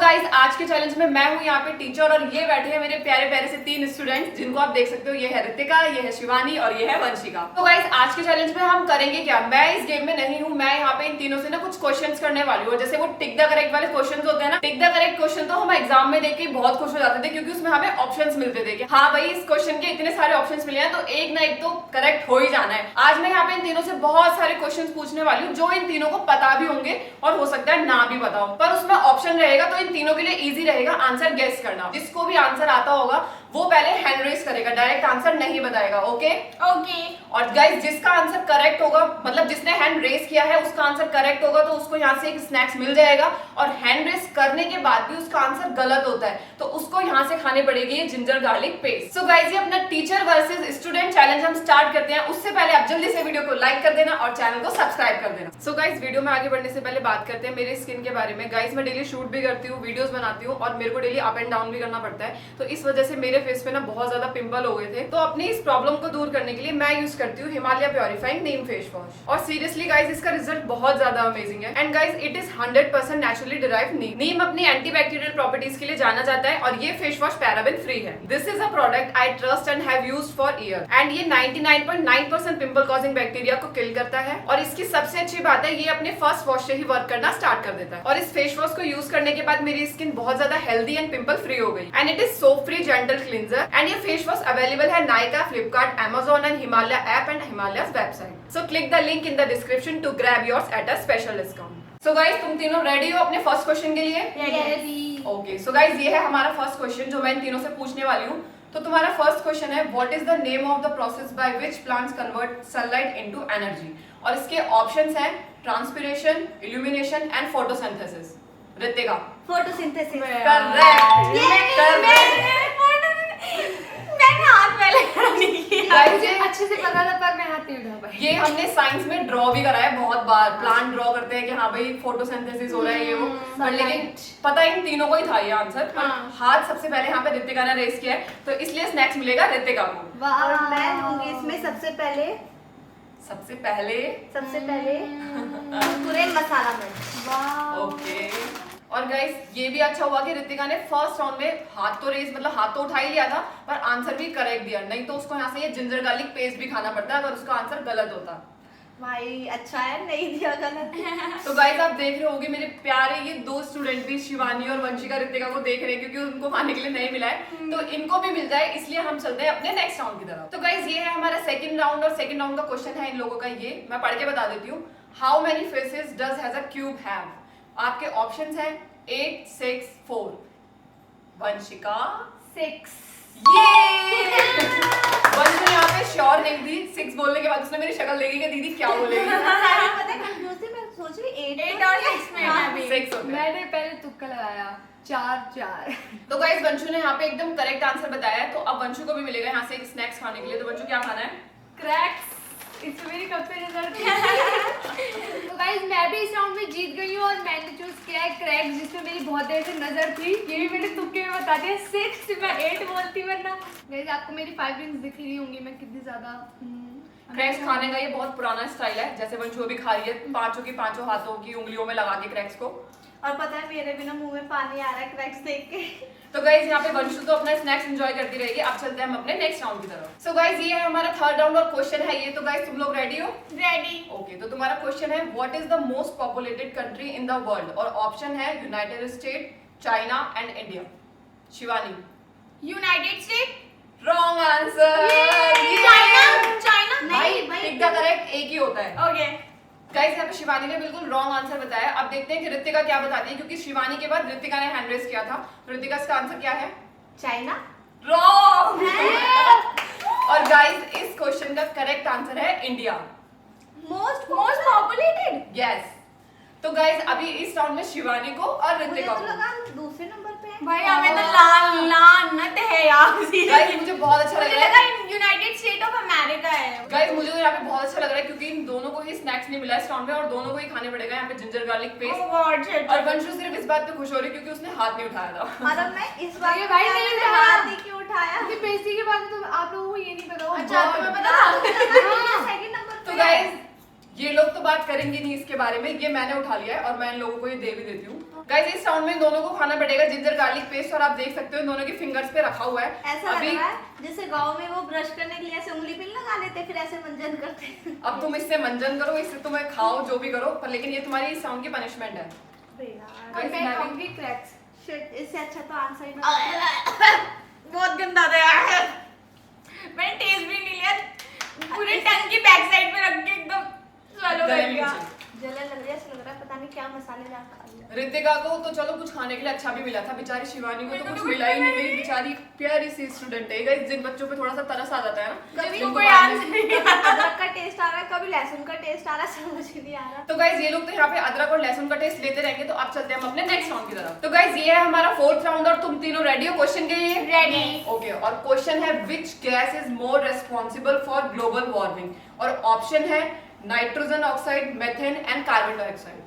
Guys आज के challenge में मैं हूँ यहाँ पे टीचर और ये बैठे हैं मेरे प्यारे प्यारे से 3 स्टूडेंट्स जिनको आप देख सकते हो। ये है ऋतिका, ये है शिवानी और ये है वंशिका। तो गाइस आज के चैलेंज में हम करेंगे क्या, मैं इस गेम में नहीं हूँ, मैं यहाँ पे इन तीनों से ना कुछ क्वेश्चंस करने वाली हूँ। जैसे वो टिक द करेक्ट वाले क्वेश्चंस होते हैं ना, टिक द करेक्ट क्वेश्चन तो हम एग्जाम में देख के बहुत खुश हो जाते थे क्योंकि उसमें हमें ऑप्शंस मिलते थे कि हाँ भाई इस क्वेश्चन के इतने सारे ऑप्शंस मिले हैं तो एक ना एक तो करेक्ट हो ही जाना है। आज मैं यहाँ पे इन तीनों से बहुत सारे क्वेश्चंस पूछने वाली हूँ जो इन तीनों को पता भी होंगे और हो सकता है ना भी पता हो, पर उसमें ऑप्शन रहेगा तो इन तीनों के लिए इजी रहेगा आंसर गेस करना। जिसको भी आंसर आता होगा वो पहले हैंड रेज करेगा, डायरेक्ट आंसर नहीं बताएगा। Okay okay. और गाइस जिसका आंसर करेक्ट होगा, मतलब जिसने हैंड रेज किया है उसका आंसर करेक्ट होगा तो उसको यहाँ से एक स्नैक्स मिल जाएगा, और हैंड रेज करने के बाद भी उसका आंसर गलत होता है तो उसको यहाँ से खाने पड़ेगी ये ginger garlic paste. So guys ये अपना टीचर वर्सेस स्टूडेंट चैलेंज हम स्टार्ट करते हैं। उससे पहले आप जल्दी से वीडियो को लाइक कर देना और चैनल को सब्सक्राइब कर देना। सो गाइस वीडियो में आगे बढ़ने से पहले बात करते हैं मेरे स्किन के बारे में। गाइस मैं डेली शूट भी करती हूँ, वीडियोस बनाती हूँ और मेरे को डेली अप एंड डाउन भी करना पड़ता है, तो इस वजह से मेरे फेस पे ना बहुत ज्यादा पिंपल हो गए थे। तो अपनी इस प्रॉब्लम को दूर करने के लिए मैं यूज करती हूँ Himalaya purifying neem face wash, और सीरियसली गाइस इसका रिजल्ट बहुत ज्यादा अमेजिंग है। And guys it is 100% naturally derived neem. नीम अपनी एंटीबैक्टीरियल प्रॉपर्टीज के लिए जाना जाता है और ये फेस वॉश पैराबेन फ्री है। This is a product I trust and have used for year, and ये 99.9% पिंपल कॉजिंग बैक्टीरिया को किल करता है। और इसकी सबसे अच्छी बात है ये अपने फर्स्ट वॉश से ही वर्क करना स्टार्ट कर देता है, और इस फेस वॉश को यूज करने के बाद मेरी स्किन बहुत ज्यादा हेल्दी एंड पिंपल फ्री हो गई। And it is soap free gentle cleanser, and ये फेस वॉश अवेलेबल है Nykaa, Flipkart, Amazon and Himalaya app and Himalaya website. So click the link in the description to grab yours at a special discount. So guys तुम तीनों ready हो अपने first question के लिए? Ready. Okay so guys ये है हमारा फर्स्ट क्वेश्चन जो मैं इन तीनों से पूछने वाली हूँ। तो तुम्हारा फर्स्ट क्वेश्चन है what is the name of the process by which plants convert sunlight into energy, और इसके ऑप्शंस हैं transpiration, illumination and photosynthesis. Ritika photosynthesis. मैंने हाथ पहले नहीं किया। गाइस ये अच्छे से पता था पर मैं हाथ नहीं उठा पाई। ये हमने साइंस में ड्रॉ भी करा है बहुत बार, प्लांट ड्रॉ करते हैं कि हाँ भाई फोटोसिंथेसिस हो रहा है ये वो, पर लेकिन पता इन तीनों को ही था ये आंसर। हाँ। हाथ सबसे पहले यहाँ पे ऋतिका ने रेस किया है तो इसलिए स्नैक्स मिलेगा ऋतिका को। और मैं लूंगी इसमें सबसे पहले पूरे मसाला मिर्च। ओके और गाइस ये भी अच्छा हुआ कि ऋतिका ने फर्स्ट राउंड में हाथ तो रेस, मतलब हाथ तो उठा ही लिया था पर आंसर भी करेक्ट दिया, नहीं तो उसको यहाँ से ये जिंजर गार्लिक पेस्ट भी खाना पड़ता अगर उसका आंसर गलत होता। भाई अच्छा है नहीं दिया गलत। तो गाइस आप देख रहे होगे मेरे प्यारे ये दो स्टूडेंट भी शिवानी और वंशिका ऋतिका को देख रहे हैं क्योंकि उनको खाने के लिए नहीं मिला है, तो इनको भी मिल जाए इसलिए हम चलते हैं अपने नेक्स्ट राउंड की तरफ। तो गाइस ये है हमारा सेकंड राउंड, और सेकंड राउंड का क्वेश्चन है इन लोगों का ये, मैं पढ़ के बता देती हूँ। How many faces does has a cube have? आपके ऑप्शंस हैं 8, 6, 4। वंशिका 6। ये वंश ने यहाँ पे श्योर नहीं दी, 6 बोलने के बाद उसने मेरी शक्ल देखी कि दीदी क्या बोलेगी। पता है कंफ्यूज थी, मैं सोच रही 8 और 6 में मैं भी। 6 होते हैं। मैंने पहले तुक्का लगाया 4। तो गाइस वंशु ने यहाँ पे एकदम करेक्ट आंसर बताया है, तो अब वंशु को भी मिलेगा यहाँ से एक स्नैक्स खाने के लिए। तो वंशु क्या खाना है? क्रैक्स। इसमें मेरी कब से नजर थी। तो गाइस मैं भी इस राउंड में जीत गई हूँ और मैंने चूज किया है क्रैक्स, जिसमें मेरी बहुत देर से नजर थी। ये भी मैंने तुक्के में बता दिया, 6 मैं 8 बोलती वरना। गाइस आपको मेरी 5 रिंग्स दिख रही होंगी, मैं कितनी ज्यादा क्रैक्स खाने का ये बहुत पुराना स्टाइल है, जैसे वंशु अभी खा रही है पांचों की पांचों हाथों की उंगलियों में लगा के क्रैक्स को। और पता है मेरे भी ना मुंह में पानी आ रहा है क्रैक्स देख के। तो गाइस यहाँ पे वंशु तो अपना स्नैक्स एंजॉय करती रहेगी। अब चलते हैं हम अपने नेक्स्ट राउंड की तरफ। सो गाइस ये है हमारा थर्ड राउंड और क्वेश्चन है ये। तो गाइस तुम लोग रेडी हो? रेडी। ओके तो तुम्हारा क्वेश्चन है what is the most populated country in the world, और ऑप्शन है United state, China and India. Shivani United state. Wrong answer. China. भाई टिक द करेक्ट एक ही होता है। ओके गाइस यहाँ पे शिवानी ने बिल्कुल रॉन्ग आंसर बताया। अब देखते हैं कि ऋतिका क्या बताती है, क्योंकि शिवानी के बाद ऋतिका ने हैंड रेज किया था। तो ऋतिका इसका आंसर क्या है? चाइना। रॉन्ग। और गाइस इस क्वेश्चन का करेक्ट आंसर है इंडिया। Most populated. यस। तो गाइस अभी इस राउंड में शिवानी को और मुझे ऋतिका तो को। लगा दूसरे नंबर पे है। भाई हमें तो लानत है यार। गाइस मुझे बहुत अच्छा लग मुझे रहा लगा है। यूनाइटेड स्टेट ऑफ अमेरिका है। गाइस मुझे तो यहाँ पे बहुत अच्छा लग रहा है क्योंकि इन दोनों को ही स्नैक्स नहीं मिला इस राउंड में और दोनों को ही खाने पड़ेगा यहाँ पे ginger garlic paste. Oh God, shit. और वंशु सिर्फ इस बात पे खुश हो रही है क्योंकि उसने हाथ नहीं उठाया था। मतलब मैं इस बार ये भाई नहीं उठाया। हाथ ही क्यों उठाया? क्योंकि बेइज्जती के बाद तो आप लोगों को ये नहीं पता होगा। अच्छा, तुम्हें सेकंड नंबर तो पे गाइस ये लोग तो बात करेंगे नहीं इसके बारे में, ये मैंने उठा लिया है और मैं इन लोगों को ये दे भी देती हूँ। गाइस इस राउंड में इन दोनों को खाना पड़ेगा जिंजर गार्लिक पेस्ट, और आप देख सकते हो इन दोनों के फिंगर्स पे रखा हुआ है। ऐसा लग रहा है जैसे गांव में वो ब्रश करने के लिए ऐसे उंगली पे लगा लेते, फिर ऐसे मंजन करते। अब तुम इससे मंजन करो, इससे तुम्हें खाओ जो भी करो, पर लेकिन ये तुम्हारी इस राउंड की पनिशमेंट है। और मैं खाऊंगी क्रैक्स। शिट, इससे अच्छा तो आंसर ही बहुत गंदा था यार, मैंने टेस्ट भी नहीं लिया, पूरे टंग की बैक साइड पे रख के एकदम swallow कर लिया। जलन लग रही है, ऐसा लग रहा है पता नहीं क्या मसालेदार खा लिया। रितिका को तो चलो कुछ खाने के लिए अच्छा भी मिला था, बेचारी शिवानी को तो कुछ मिला ही नहीं। मेरी बेचारी प्यारी सी स्टूडेंट है। गाइस जिन बच्चों पे थोड़ा सा तरस आ जाता है ना, कभी जिनको कोई बाद में- आंसर नहीं अदरक का टेस्ट आ रहा है, कभी लहसुन का टेस्ट आ रहा है, समझ ही नहीं आ रहा। तो गाइज ये लोग तो यहाँ पे अदरक और लहसुन का टेस्ट लेते रहेंगे, तो आप चलते हैं हम अपने नेक्स्ट राउंड की तरफ। तो गाइज ये है हमारा फोर्थ राउंड, और तुम तीनों रेडी हो क्वेश्चन के लिए? रेडी। ओके, और क्वेश्चन है which gas is more responsible for global warming, और ऑप्शन है nitrogen oxide, methane and carbon dioxide.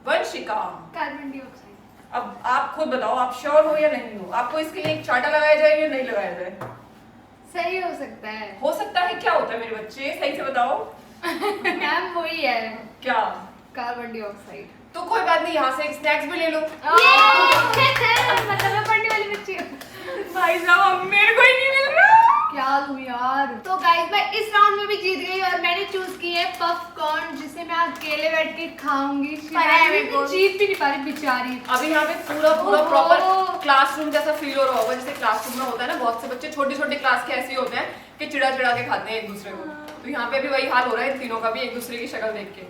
Vanshika, carbon dioxide. अब आप खुद बताओ, आप श्योर हो या नहीं हो? आपको इसके लिए एक चार्टा लगाया जाए या नहीं लगाया जाए? सही हो सकता है। हो सकता है, क्या होता है मेरे बच्चे, सही से बताओ। मैम वही है, क्या? Carbon dioxide. तो कोई बात नहीं, यहाँ से एक स्नैक्स भी ले लो। मतलब मैं पढ़ने वाली बच्ची हूँ। भाई साहब अब मेरे को ही नहीं मिल रहा। क्या लूं यार। तो गाइस मैं इस राउंड में भी जीत गई, और मैंने चूज की है पॉपकॉर्न, जिसे मैं अकेले बैठ के खाऊंगी। पता है मेरे को। जीत भी नहीं पा रही बेचारी। अभी यहाँ पे पूरा ओहो। प्रॉपर क्लासरूम जैसा फील हो रहा होगा, जैसे क्लासरूम में होता है ना, बहुत से बच्चे छोटे छोटे क्लास के ऐसे ही होते हैं कि चिड़ा चिड़ा के खाते हैं एक दूसरे को। तो यहाँ पे भी वही हाल हो रहा है इन तीनों का भी, एक दूसरे की शक्ल देख के।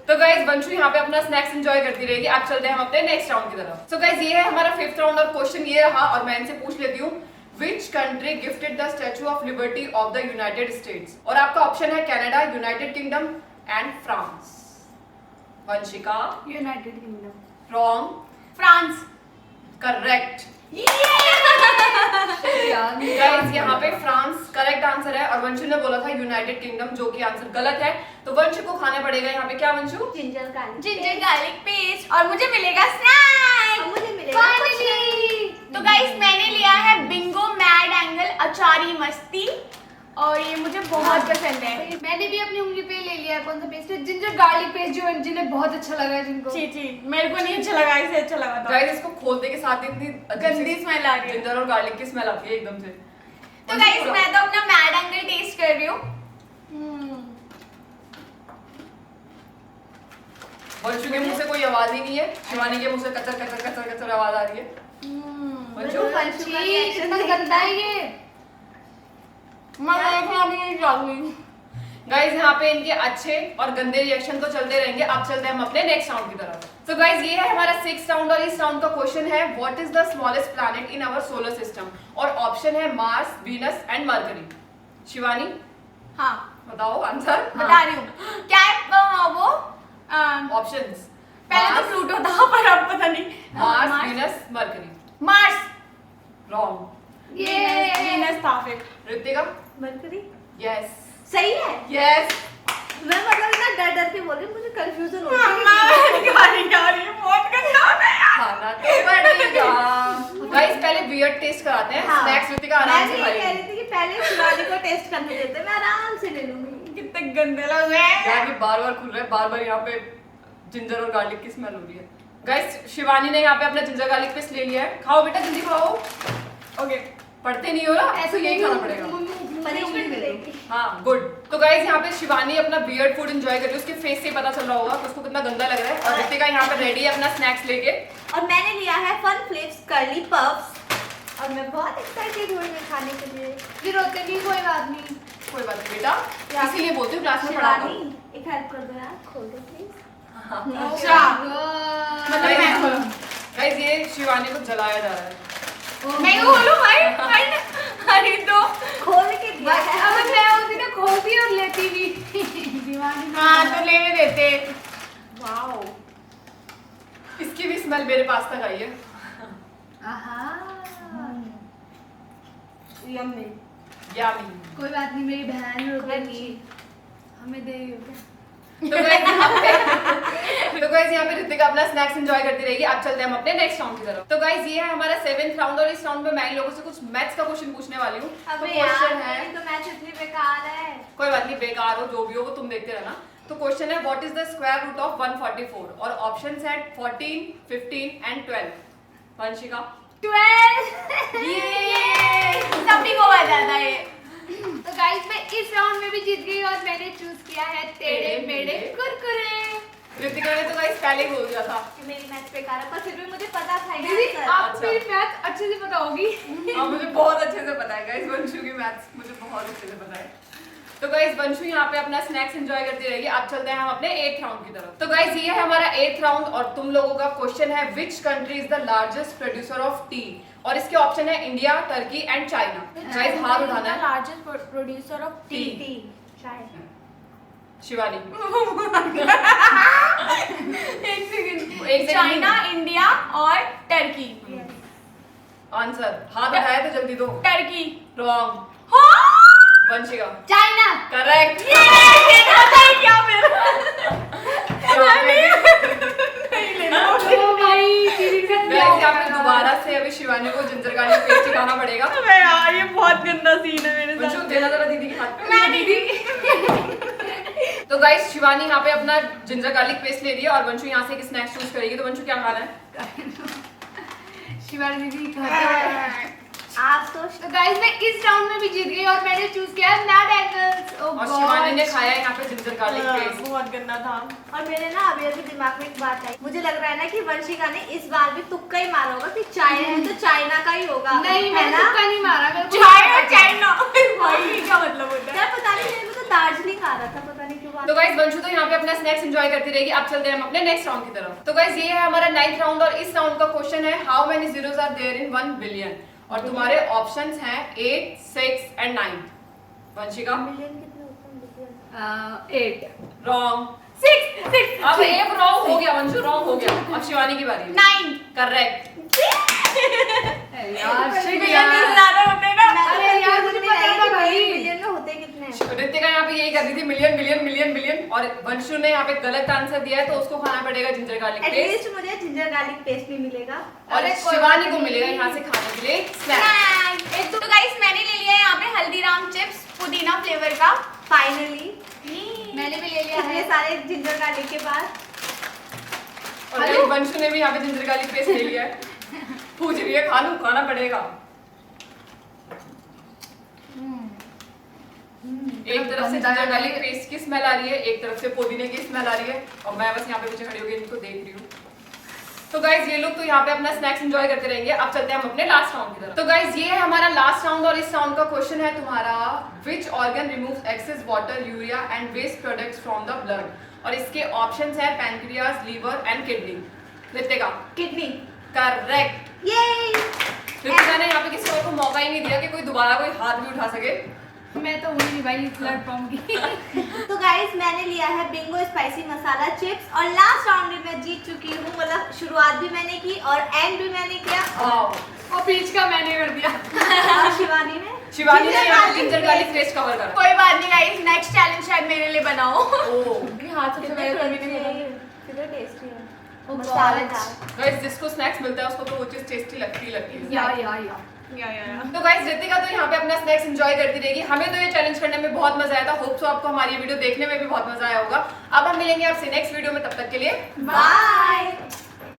तो गाइज वंशु यहाँ पे अपना स्नैक्स एंजॉय करती रहेगी। आप चलते हैं हम अपने नेक्स्ट राउंड की तरफ। तो गाइज ये है हमारा फिफ्थ राउंड, और क्वेश्चन ये रहा, और मैं इनसे पूछ लेती हूँ, Which country gifted the Statue of Liberty of the United States? और आपका ऑप्शन है Canada, United kingdom and France. Vanshika, United kingdom. Wrong. France. Correct. यार गाइस यहाँ पे फ्रांस करेक्ट आंसर है, और वंशु ने बोला था यूनाइटेड किंगडम, जो कि आंसर गलत है। तो वंशु को खाना पड़ेगा यहाँ पे क्या Vanshu? Ginger garlic, ginger garlic paste, और मुझे मिलेगा स्नैक। अब मुझे मिलेगा फाइनली। तो गाइस मैंने लिया है बिंगो मैड एंगल अचारी मस्ती, और ये मुझे बहुत पसंद है। मैंने भी अपनी उंगली पे ले लिया। कौन सा पेस्ट है? जिंजर गार्लिक पेस्ट, जो जिन्हें बहुत अच्छा लगा है जिनको। जी जी, मेरे को नहीं अच्छा लगा, इसे अच्छा लगा था। गाइस इसको खोलते के साथ इतनी गंदी स्मेल आ रही है। जिंजर और गार्लिक की स्मेल आती है एकदम से। तो गाइस मैं तो अपना मैड एंगल टेस्ट कर रही हूँ। वंशु के मुंह से कोई आवाज ही नहीं है, शिवानी के मुंह से कचर कचर कचर कचर आवाज आ रही है। वंशु वंशु का छी, reaction कितना देखना गंदा है ये। मैं देखना भी नहीं चाहूंगी। गाइज यहाँ पे इनके अच्छे और गंदे रिएक्शन तो चलते रहेंगे। अब चलते हैं हम अपने नेक्स्ट राउंड की तरफ। तो गाइज ये है हमारा सिक्स राउंड, और इस राउंड का क्वेश्चन है what is the smallest planet in our solar system, और ऑप्शन है Mars, Venus and Mercury. Shivani हाँ बताओ आंसर। बता रही हूँ। क्या है वो? ऑप्शंस पहले तो प्लूटो था, पर अब पता नहीं। Mars, Venus, mercury. Mars. Wrong. ये वीनस था फिर। ऋतिका? मरकरी यस सही है। यस। मैं मतलब इतना डर डर के बोल रही हूँ, मुझे कंफ्यूजन हो रही है। बहुत गंदा होता है यार। खाना तो पड़ेगा। गाइस पहले बियर्ड टेस्ट कराते हैं। हाँ। स्नैक्स ऋतिका आराम मैं से भी ये कह खाएगी। रही थी कि पहले शिवानी को टेस्ट करने देते, मैं आराम से ले लूंगी। कितने गंदे लग रहे हैं। यार ये बार-बार खुल रहा है, बार-बार यहाँ पे जिंजर और गार्लिक की स्मेल हो रही है। गाइस शिवानी ने यहाँ पे अपना जिंजर गार्लिक पेस्ट ले लिया है। खाओ बेटा जल्दी खाओ। ओके। पढ़ते नहीं हो ना, ऐसे यही खाना पड़ेगा। पनिशमेंट मिलेगी। हाँ गुड। तो गाइस यहाँ पे शिवानी अपना बियर्ड फूड एंजॉय कर रही है, उसके फेस से पता चल रहा होगा कि उसको कितना गंदा लग रहा है। और ऋतिका यहाँ पे रेडी है अपना स्नैक्स लेके। और मैंने लिया है फन फ्लिप्स कर्ली पफ्स, और मैं बहुत एक्साइटेड हूँ इन्हें खाने के लिए। फिर होते नहीं, कोई बात नहीं। कोई बात नहीं बेटा, इसीलिए बोलती हूँ क्लास में पढ़ा दो। शिवानी एक हेल्प कर दो यार, खोल दो प्लीज। अच्छा। मतलब मैं खोलूं? गाइस ये शिवानी को जलाया जा रहा है। मैं खोलूं भाई? अरे तो खोल के दिया बस है। अब मैं होती ना खोलती और लेती भी। दीवानी। हाँ तो लेने देते। वाओ, इसकी भी स्मेल मेरे पास तक आई है। आहा। यम्मी। यामी। कोई बात नहीं, मेरी बहन रोटी क्रंची। हमें दे रही हो क्या? तो गाइस यहाँ पे ऋतिका अपना स्नैक्स एंजॉय करती रहेगी। अब चलते हैं हम अपने नेक्स्ट राउंड की तरफ। तो गाइस ये है हमारा 7th राउंड, और इस राउंड में मैं इन लोगों से कुछ मैथ्स का क्वेश्चन पूछने वाली हूँ। तो अबे यार क्वेश्चन है, मेरी तो मैच इतनी बेकार है। कोई बात नहीं, बेकार हो जो भी हो वो तुम देखते रहना। तो क्वेश्चन है what is the square root of 144 और ऑप्शंस है 14, 15 एंड 12। वंशिका 12 ये सभी को बता था ये। तो गाइस मैं इस राउंड में भी जीत गई और मैंने चूज किया है टेढ़े मेढ़े कुरकुरे। ऋतिका ने तो गाइस पहले ही बोल दिया था। मेरी मैथ बेकार है पर फिर भी मुझे पता था ये दीदी आंसर। आपको मेरी मैथ अच्छे से पता होगी। हाँ मुझे बहुत अच्छे से पता है गाइस, वंशु की मैथ्स मुझे बहुत अच्छे से पता है। तो गाइस वंशु यहाँ पे अपना स्नैक्स एंजॉय करती रहेगी। अब चलते हैं हम अपने 8th राउंड की तरफ। तो गाइस ये है हमारा 8th राउंड और तुम लोगों का क्वेश्चन है which country is the largest producer of T और इसके ऑप्शन है India, Turkey and China. Guys हार उठाना है। Largest producer of T. T शायद शिवानी एक सेकंड। एक चाइना, इंडिया और टर्की। आंसर हाथ उठाया तो जल्दी दो। Turkey. Wrong. Vanshika China. Correct. क्या फिर? ओ भाई चीटिंग कर दिया। गाइस यहाँ पे दोबारा से अभी शिवानी को जिंजर गार्लिक पेस्ट सिखाना पड़ेगा। अबे यार ये बहुत गंदा सीन है मेरे वंशु साथ। देना जरा दीदी के हाथ पे। मैं दीदी। तो गाइस शिवानी यहाँ पे अपना जिंजर गार्लिक पेस्ट ले रही है और वंशु यहाँ से एक स्नैक्स चूज करेगी। तो वंशु क्या खाना है? शिवानी दीदी खाते आप तो तो गाइस मैं इस राउंड में भी जीत गई और मैंने चूज किया है मैड एंगल्स। और शिवानी ने खाया है यहाँ पे जिंजर गार्लिक पेस्ट। बहुत गंदा था। और मेरे ना अभी अभी दिमाग में एक बात आई, मुझे लग रहा है ना कि वंशिका ने इस बार भी तुक्का ही मारा होगा कि चाइना है तो चाइना का ही होगा। नहीं है मैंने ना? तुक्का नहीं मारा। मेरे को चाइना चाइना भाई क्या मतलब होता है? यार पता नहीं मेरे को तो दार्जिलिंग आ रहा था, पता नहीं क्यों। तो गाइस वंशु तो यहाँ पे अपना स्नैक्स एंजॉय करती रहेगी। अब चलते हैं हम अपने नेक्स्ट राउंड की तरफ। तो गाइस ये है हमारा 9th राउंड और इस राउंड का क्वेश्चन है how many zeros are there in 1 billion और तुम्हारे ऑप्शंस हैं 8, 6 एंड 9। वंशिका मिलियन कितने होते हैं? 8 रॉन्ग। 6 अब एक रॉन्ग हो गया वंशु, रॉन्ग हो गया। अब शिवानी की बारी। 9 करेक्ट। यार बिलियन से ज्यादा होते हैं ना। अरे यार, मुझे पता था भाई। मिलियन में होते कितने हैं? ऋतिका यहाँ पे यही कर रही थी मिलियन बिलियन मिलियन बिलियन और वंशु ने यहाँ पे गलत आंसर दिया है तो उसको खाना पड़ेगा जिंजर गार्लिक पेस्ट एटलीस्ट मुझे जिंजर गार्लिक पेस्ट भी मिलेगा। और अरे कोई शिवानी बात को नहीं। मिलेगा यहाँ से खाने के लिए स्नैक्स। तो गाइस मैंने ले लिया है यहाँ पे हल्दीराम चिप्स पुदीना फ्लेवर का। फाइनली मैंने भी ले लिया इतने है। सारे जिंजर गार्लिक के बाद और गाइस वंशु ने भी यहाँ पे जिंजर गार्लिक पेस्ट ले लिया है। पूछ रही है खा लूं, खाना पड़ेगा। एक तरफ से जिंजर गार्लिक पेस्ट की स्मेल आ रही है, एक तरफ से पुदीने की स्मेल आ रही है और मैं बस यहाँ पे पीछे खड़ी होकर इनको देख रही हूँ। तो गाइज ये लोग तो यहाँ पे अपना स्नैक्स एंजॉय करते रहेंगे। अब चलते हैं हम अपने लास्ट राउंड की तरफ। तो गाइज ये है हमारा लास्ट राउंड और इस राउंड का क्वेश्चन है तुम्हारा which organ removes excess water, urea and waste products from the blood और इसके ऑप्शंस है pancreas, liver and kidney. Ritika kidney. Correct. ये ऋतिका ने यहाँ पे किसी और को मौका ही नहीं दिया कि कोई दोबारा कोई हाथ भी उठा सके। मैं तो हुई नहीं भाई इस प्लेटफॉर्म की। तो गाइस मैंने लिया है बिंगो स्पाइसी मसाला चिप्स और लास्ट राउंड में मैं जीत चुकी हूँ। मतलब शुरुआत भी मैंने की और एंड भी मैंने किया। और बीच का मैंने कर दिया। और शिवानी ने जिंजर गार्लिक पेस्ट कवर करा। कोई बात नहीं गाइस, नेक्स्ट चैलेंज शायद मेरे लिए बनाओ। ओह हाथ सबसे पहले तो अभी नहीं बनाया। कितना टेस्टी है Oh मसालेदार। गाइस जिसको स्नैक्स मिलता है उसको तो वो चीज टेस्टी लगती है। या तो गाइस ऋतिका तो यहाँ पे अपना स्नैक्स एंजॉय करती रहेगी। हमें तो ये चैलेंज करने में बहुत मजा आया था। होप सो आपको हमारी वीडियो देखने में भी बहुत मजा आया होगा। अब हम मिलेंगे आपसे नेक्स्ट वीडियो में, तब तक के लिए बाय।